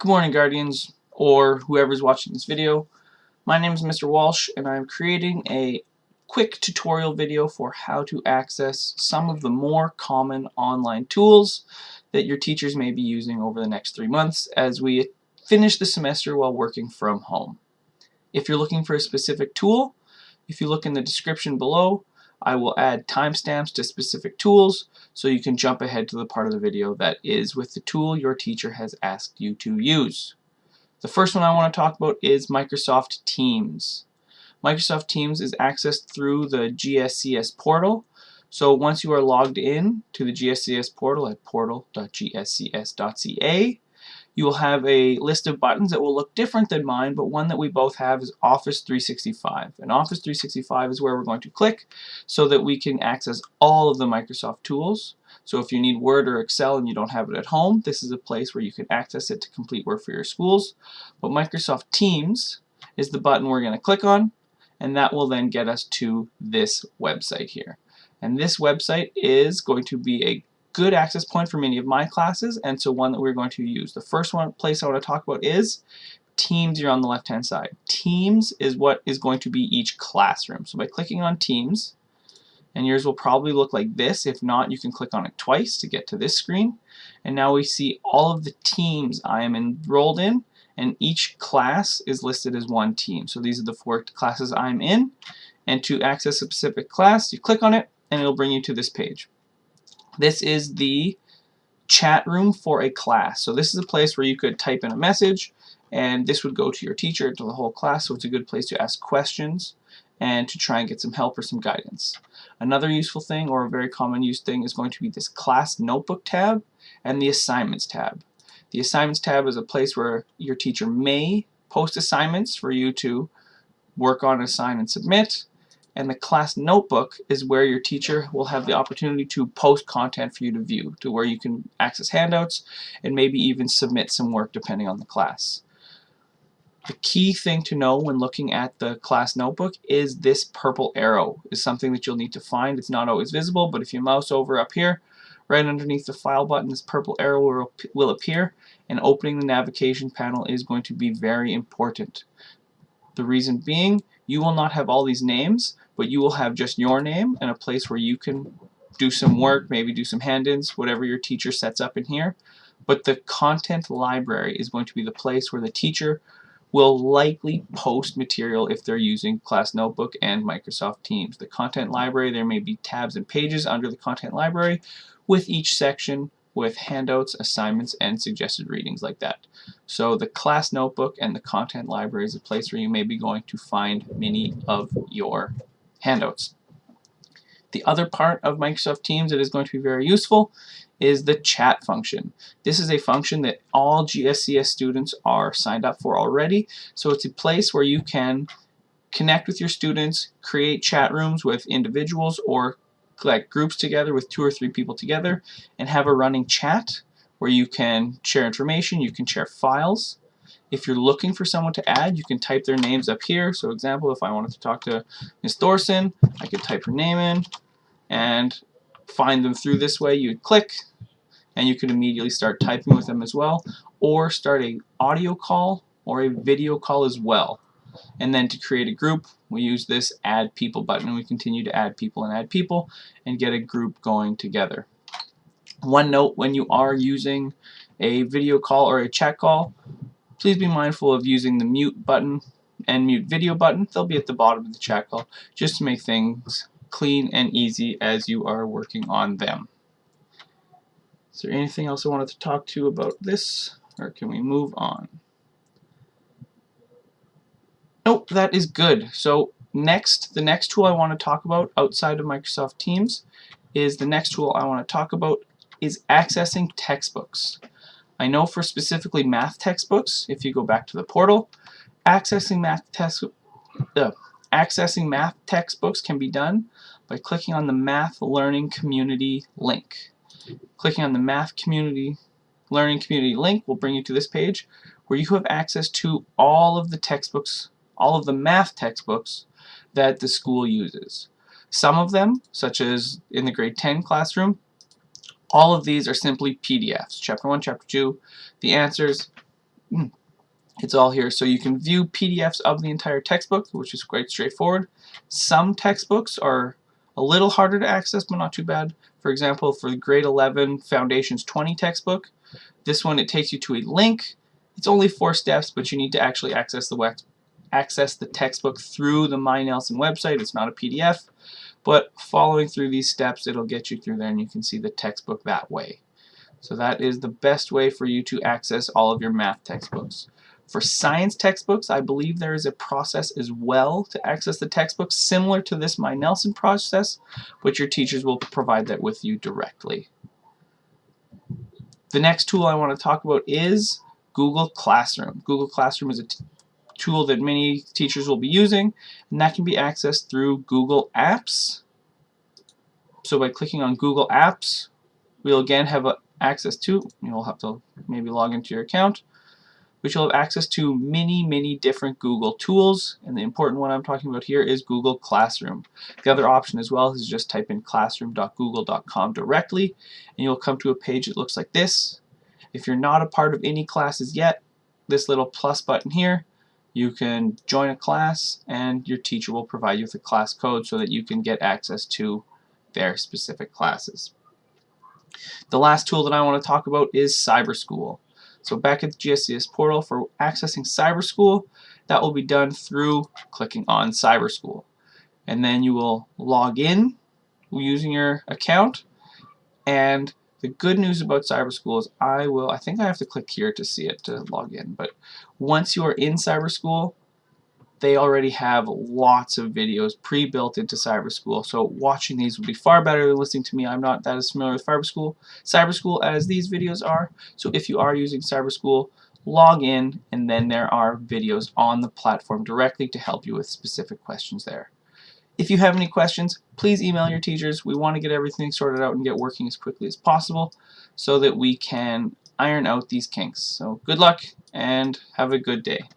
Good morning, Guardians, or whoever's watching this video. My name is Mr. Walsh, and I'm creating a quick tutorial video for how to access some of the more common online tools that your teachers may be using over the next 3 months as we finish the semester while working from home. If you're looking for a specific tool, if you look in the description below, I will add timestamps to specific tools so you can jump ahead to the part of the video that is with the tool your teacher has asked you to use. The first one I want to talk about is Microsoft Teams. Microsoft Teams is accessed through the GSCS portal. So once you are logged in to the GSCS portal at portal.gscs.ca, you will have a list of buttons that will look different than mine, but one that we both have is Office 365. And Office 365 is where we're going to click so that we can access all of the Microsoft tools. So if you need Word or Excel and you don't have it at home, this is a place where you can access it to complete work for your schools. But Microsoft Teams is the button we're going to click on, and that will then get us to this website here. And this website is going to be a good access point for many of my classes, and so one that we're going to use. The first place I want to talk about is Teams. You're on the left hand side. Teams is what is going to be each classroom. So by clicking on Teams, and yours will probably look like this. If not, you can click on it twice to get to this screen. And now we see all of the teams I am enrolled in, and each class is listed as one team. So these are the 4 classes I'm in, and to access a specific class, you click on it and it'll bring you to this page. This is the chat room for a class. So this is a place where you could type in a message and this would go to your teacher, to the whole class, so it's a good place to ask questions and to try and get some help or some guidance. Another useful thing, or a very common used thing, is going to be this class notebook tab and the assignments tab. The assignments tab is a place where your teacher may post assignments for you to work on, assign, and submit. And the class notebook is where your teacher will have the opportunity to post content for you to view, to where you can access handouts and maybe even submit some work depending on the class. The key thing to know when looking at the class notebook is this purple arrow is something that you'll need to find. It's not always visible, but if you mouse over up here, right underneath the file button, this purple arrow will appear, and opening the navigation panel is going to be very important. The reason being, you will not have all these names, but you will have just your name and a place where you can do some work, maybe do some hand-ins, whatever your teacher sets up in here. But the content library is going to be the place where the teacher will likely post material if they're using Class Notebook and Microsoft Teams. The content library, there may be tabs and pages under the content library with each section with handouts, assignments, and suggested readings like that. So the class notebook and the content library is a place where you may be going to find many of your handouts. The other part of Microsoft Teams that is going to be very useful is the chat function. This is a function that all GSCS students are signed up for already, so it's a place where you can connect with your students, create chat rooms with individuals, or collect groups together with 2 or 3 people together and have a running chat where you can share information, you can share files. If you're looking for someone to add, you can type their names up here. So example, if I wanted to talk to Ms. Thorson, I could type her name in and find them through this way. You would click and you could immediately start typing with them as well, or start a audio call or a video call as well. And then to create a group, we use this add people button, and we continue to add people and get a group going together. One note, when you are using a video call or a chat call, please be mindful of using the mute button and mute video button. They'll be at the bottom of the chat call just to make things clean and easy as you are working on them. Is there anything else I wanted to talk to you about this, or can we move on? Nope, that is good. So the next tool I want to talk about outside of Microsoft Teams is accessing textbooks. I know for specifically math textbooks, if you go back to the portal, accessing math textbooks can be done by clicking on the Math Learning Community link. Clicking on the Math Learning Community link will bring you to this page where you have access to all of the textbooks, all of the math textbooks that the school uses. Some of them, such as in the grade 10 classroom, all of these are simply PDFs. Chapter 1, Chapter 2, the answers, It's all here. So you can view PDFs of the entire textbook, which is quite straightforward. Some textbooks are a little harder to access, but not too bad. For example, for the grade 11 Foundations 20 textbook, this one, it takes you to a link. It's only 4 steps, but you need to actually access the textbook through the My Nelson website. It's not a PDF, but following through these steps, it'll get you through there, and you can see the textbook that way. So that is the best way for you to access all of your math textbooks. For science textbooks, I believe there is a process as well to access the textbooks similar to this My Nelson process, but your teachers will provide that with you directly. The next tool I want to talk about is Google Classroom. Google Classroom is a tool that many teachers will be using, and that can be accessed through Google Apps. So by clicking on Google Apps, we'll again have access to, you'll have to maybe log into your account, but you'll have access to many different Google tools, and the important one I'm talking about here is Google Classroom. The other option as well is just type in classroom.google.com directly, and you'll come to a page that looks like this. If you're not a part of any classes yet, this little plus button here, you can join a class and your teacher will provide you with a class code so that you can get access to their specific classes. The last tool that I want to talk about is Cyberschool. So back at the GSCS portal, for accessing Cyberschool, that will be done through clicking on Cyberschool. And then you will log in using your account. And the good news about Cyberschool is I think I have to click here to see it to log in. But once you are in Cyberschool, they already have lots of videos pre-built into Cyberschool, so watching these would be far better than listening to me. I'm not that as familiar with Cyberschool as these videos are, so if you are using Cyberschool, log in, and then there are videos on the platform directly to help you with specific questions there. If you have any questions, please email your teachers. We want to get everything sorted out and get working as quickly as possible so that we can iron out these kinks. So good luck and have a good day.